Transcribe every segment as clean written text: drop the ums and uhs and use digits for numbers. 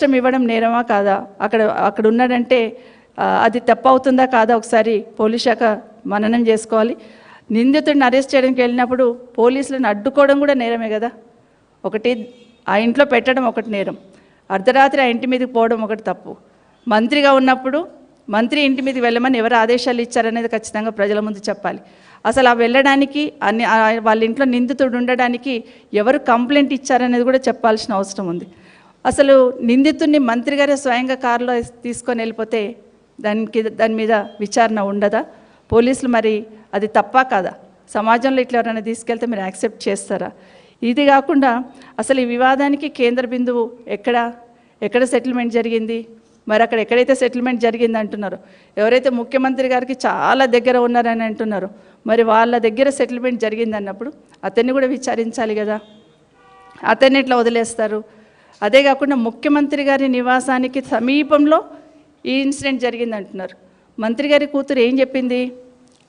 ఇష్టం ఇవ్వడం నేరమా కాదా, అక్కడ ఉన్నాడంటే అది తప్పు అవుతుందా కాదా ఒకసారి పోలీస్ శాఖ మననం చేసుకోవాలి. నిందితుడిని అరెస్ట్ చేయడానికి వెళ్ళినప్పుడు పోలీసులను అడ్డుకోవడం కూడా నేరమే కదా. ఒకటి ఆ ఇంట్లో పెట్టడం ఒకటి నేరం, అర్ధరాత్రి ఆ ఇంటి మీదకి పోవడం ఒకటి తప్పు. మంత్రిగా ఉన్నప్పుడు మంత్రి ఇంటి మీదకి వెళ్ళమని ఎవరు ఆదేశాలు ఇచ్చారనేది ఖచ్చితంగా ప్రజల ముందు చెప్పాలి. అసలు ఆ వెళ్ళడానికి వాళ్ళ ఇంట్లో నిందితుడు ఉండడానికి ఎవరు కంప్లైంట్ ఇచ్చారనేది కూడా చెప్పాల్సిన అవసరం ఉంది. అసలు నిందితుడిని మంత్రి గారే స్వయంగా కారులో తీసుకొని వెళ్ళిపోతే దాని మీద విచారణ ఉండదా? పోలీసులు మరి అది తప్పా కాదా? సమాజంలో ఇట్లా ఎవరైనా తీసుకెళ్తే మీరు యాక్సెప్ట్ చేస్తారా? ఇది కాకుండా అసలు ఈ వివాదానికి కేంద్ర బిందువు ఎక్కడ సెటిల్మెంట్ జరిగింది? మరి అక్కడ ఎక్కడైతే సెటిల్మెంట్ జరిగింది అంటున్నారు, ఎవరైతే ముఖ్యమంత్రి గారికి చాలా దగ్గర ఉన్నారని అంటున్నారు, మరి వాళ్ళ దగ్గర సెటిల్మెంట్ జరిగింది అన్నప్పుడు అతన్ని కూడా విచారించాలి కదా. అతన్ని ఎట్లా వదిలేస్తారు? అదే కాకుండా ముఖ్యమంత్రి గారి నివాసానికి సమీపంలో ఈ ఇన్సిడెంట్ జరిగింది అంటున్నారు. మంత్రి గారి కూతురు ఏం చెప్పింది?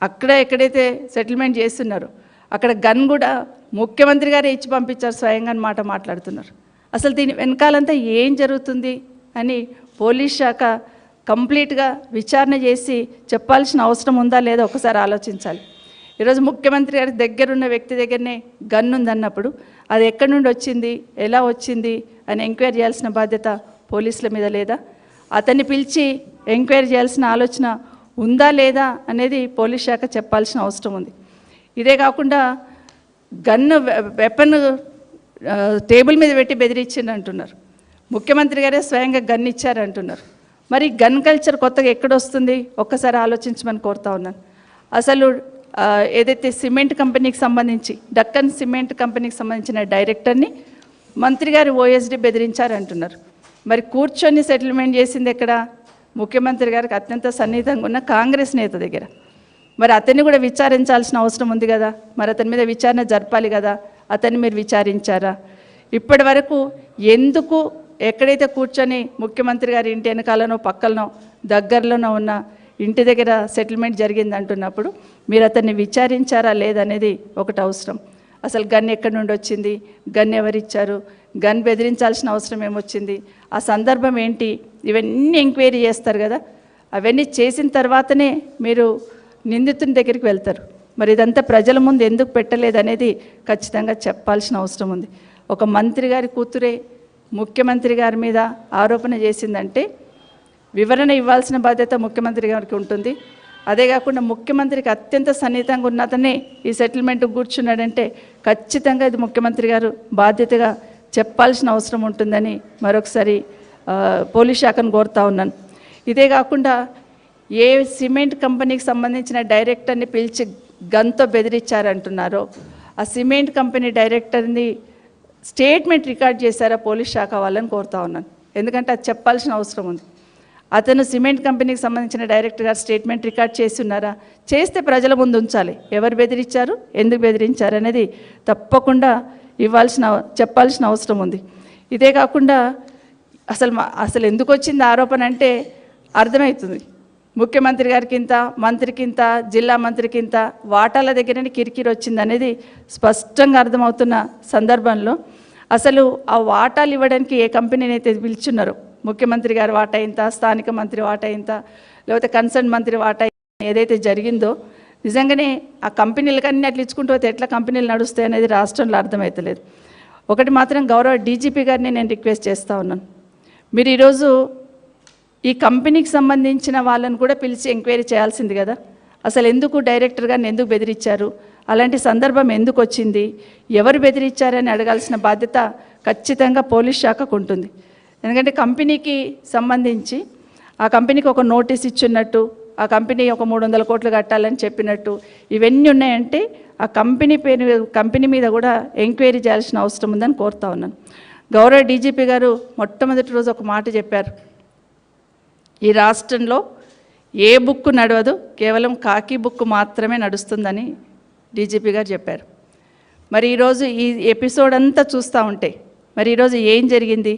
అక్కడ ఎక్కడైతే సెటిల్మెంట్ చేస్తున్నారు అక్కడ గన్ కూడా ముఖ్యమంత్రి గారే ఇచ్చి పంపించారు స్వయంగా మాట మాట్లాడుతున్నారు. అసలు దీని వెనకాలంతా ఏం జరుగుతుంది అని పోలీస్ శాఖ కంప్లీట్గా విచారణ చేసి చెప్పాల్సిన అవసరం ఉందా లేదా ఒకసారి ఆలోచించాలి. ఈరోజు ముఖ్యమంత్రి గారి దగ్గరున్న వ్యక్తి దగ్గరనే గన్ ఉందన్నప్పుడు అది ఎక్కడి నుండి వచ్చింది, ఎలా వచ్చింది అని ఎంక్వైరీ చేయాల్సిన బాధ్యత పోలీసుల మీద లేదా? అతన్ని పిలిచి ఎంక్వైరీ చేయాల్సిన ఆలోచన ఉందా లేదా అనేది పోలీస్ శాఖ చెప్పాల్సిన అవసరం ఉంది. ఇదే కాకుండా గన్ను వెపన్ టేబుల్ మీద పెట్టి బెదిరించింది అంటున్నారు. ముఖ్యమంత్రి గారే స్వయంగా గన్ ఇచ్చారంటున్నారు. మరి గన్ కల్చర్ కొత్తగా ఎక్కడొస్తుంది ఒక్కసారి ఆలోచించమని కోరుతా ఉన్నాను. అసలు ఏదైతే సిమెంట్ కంపెనీకి సంబంధించి డక్కన్ సిమెంట్ కంపెనీకి సంబంధించిన డైరెక్టర్ని మంత్రి గారు ఓఎస్డీ బెదిరించారంటున్నారు. మరి కూర్చొని సెటిల్మెంట్ చేసింది ఎక్కడ? ముఖ్యమంత్రి గారికి అత్యంత సన్నిహితంగా ఉన్న కాంగ్రెస్ నేత దగ్గర. మరి అతన్ని కూడా విచారించాల్సిన అవసరం ఉంది కదా. మరి అతని మీద విచారణ జరపాలి కదా. అతన్ని మీరు విచారించారా? ఇప్పటి వరకు ఎందుకు ఎక్కడైతే కూర్చొని ముఖ్యమంత్రి గారి ఇంటి వెనకాలనో పక్కలనో దగ్గరలోనో ఉన్న ఇంటి దగ్గర సెటిల్మెంట్ జరిగింది అంటున్నప్పుడు మీరు అతన్ని విచారించారా లేదనేది ఒకటి అవసరం. అసలు గన్ ఎక్కడి నుండి వచ్చింది, గన్ ఎవరిచ్చారు, గన్ బెదిరించాల్సిన అవసరం ఏమొచ్చింది, ఆ సందర్భం ఏంటి, ఇవన్నీ ఎంక్వైరీ చేస్తారు కదా. అవన్నీ చేసిన తర్వాతనే మీరు నిందితుని దగ్గరికి వెళ్తారు. మరి ఇదంతా ప్రజల ముందు ఎందుకు పెట్టలేదనేది ఖచ్చితంగా చెప్పాల్సిన అవసరం ఉంది. ఒక మంత్రి గారి కూతురే ముఖ్యమంత్రి గారి మీద ఆరోపణ చేసిందంటే వివరణ ఇవ్వాల్సిన బాధ్యత ముఖ్యమంత్రి గారికి ఉంటుంది. అదే కాకుండా ముఖ్యమంత్రికి అత్యంత సన్నిహితంగా ఉన్నతనే ఈ సెటిల్మెంట్ కూర్చున్నాడంటే ఖచ్చితంగా ఇది ముఖ్యమంత్రి గారు బాధ్యతగా చెప్పాల్సిన అవసరం ఉంటుందని మరొకసారి పోలీస్ శాఖను కోరుతా ఉన్నాను. ఇదే కాకుండా ఏ సిమెంట్ కంపెనీకి సంబంధించిన డైరెక్టర్ని పిలిచి గన్తో బెదిరించారంటున్నారో ఆ సిమెంట్ కంపెనీ డైరెక్టర్ని స్టేట్మెంట్ రికార్డ్ చేశారా పోలీస్ శాఖ వాళ్ళని కోరుతా ఉన్నాను. ఎందుకంటే అది చెప్పాల్సిన అవసరం ఉంది. అతను సిమెంట్ కంపెనీకి సంబంధించిన డైరెక్టర్ గారు స్టేట్మెంట్ రికార్డ్ చేస్తున్నారా? చేస్తే ప్రజల ముందు ఉంచాలి. ఎవరు బెదిరించారు, ఎందుకు బెదిరించారు అనేది తప్పకుండా చెప్పాల్సిన అవసరం ఉంది. ఇదే కాకుండా అసలు ఎందుకు వచ్చింది ఆరోపణ అంటే అర్థమవుతుంది. ముఖ్యమంత్రి గారికి ఇంత, మంత్రికి ఇంత, జిల్లా మంత్రికి ఇంత వాటాల దగ్గరనే కిరికిరి వచ్చింది అనేది స్పష్టంగా అర్థమవుతున్న సందర్భంలో అసలు ఆ వాటాలు ఇవ్వడానికి ఏ కంపెనీని అయితే పిలుచున్నారో ముఖ్యమంత్రి గారి వాటా ఇంత, స్థానిక మంత్రి వాటా ఇంత, లేకపోతే కన్సర్న్ మంత్రి వాటా ఏదైతే జరిగిందో నిజంగానే ఆ కంపెనీలకన్నీ అట్లా ఇచ్చుకుంటూ పోతే ఎట్లా కంపెనీలు నడుస్తాయి అనేది రాష్ట్రంలో అర్థమవుతలేదు. ఒకటి మాత్రం గౌరవ డీజీపీ గారిని నేను రిక్వెస్ట్ చేస్తూ ఉన్నాను, మీరు ఈరోజు ఈ కంపెనీకి సంబంధించిన వాళ్ళని కూడా పిలిచి ఎంక్వైరీ చేయాల్సింది కదా. అసలు ఎందుకు డైరెక్టర్ గారిని ఎందుకు బెదిరించారు, అలాంటి సందర్భం ఎందుకు వచ్చింది, ఎవరు బెదిరించారని అడగాల్సిన బాధ్యత ఖచ్చితంగా పోలీస్ శాఖకు ఉంటుంది. ఎందుకంటే కంపెనీకి సంబంధించి ఆ కంపెనీకి ఒక నోటీస్ ఇచ్చినట్టు, ఆ కంపెనీ ఒక 300 కోట్లు కట్టాలని చెప్పినట్టు ఇవన్నీ ఉన్నాయంటే ఆ కంపెనీ మీద కూడా ఎంక్వైరీ చేయాల్సిన అవసరం ఉందని కోరుతా ఉన్నాను. గౌరవ డీజీపీ గారు మొట్టమొదటి రోజు ఒక మాట చెప్పారు, ఈ రాష్ట్రంలో ఏ బుక్ నడవదు, కేవలం కాకి బుక్ మాత్రమే నడుస్తుందని డీజీపీ గారు చెప్పారు. మరి ఈరోజు ఈ ఎపిసోడ్ అంతా చూస్తూ ఉంటే మరి ఈరోజు ఏం జరిగింది?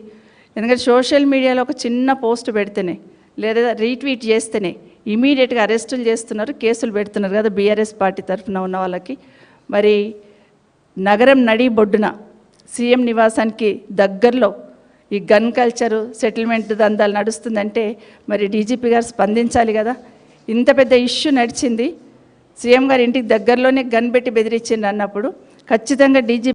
ఎందుకంటే సోషల్ మీడియాలో ఒక చిన్న పోస్ట్ పెడితేనే లేదా రీట్వీట్ చేస్తేనే ఇమీడియట్గా అరెస్టులు చేస్తున్నారు, కేసులు పెడుతున్నారు కదా బీఆర్ఎస్ పార్టీ తరఫున ఉన్న వాళ్ళకి. మరి నగరం నడి బొడ్డున సీఎం నివాసానికి దగ్గరలో ఈ గన్ కల్చరు సెటిల్మెంట్ దందాలు నడుస్తుందంటే మరి డీజీపీ గారు స్పందించాలి కదా. ఇంత పెద్ద ఇష్యూ నడిచింది, సీఎం గారి ఇంటికి దగ్గరలోనే గన్ పెట్టి బెదిరించింది అన్నప్పుడు ఖచ్చితంగా డీజీపీ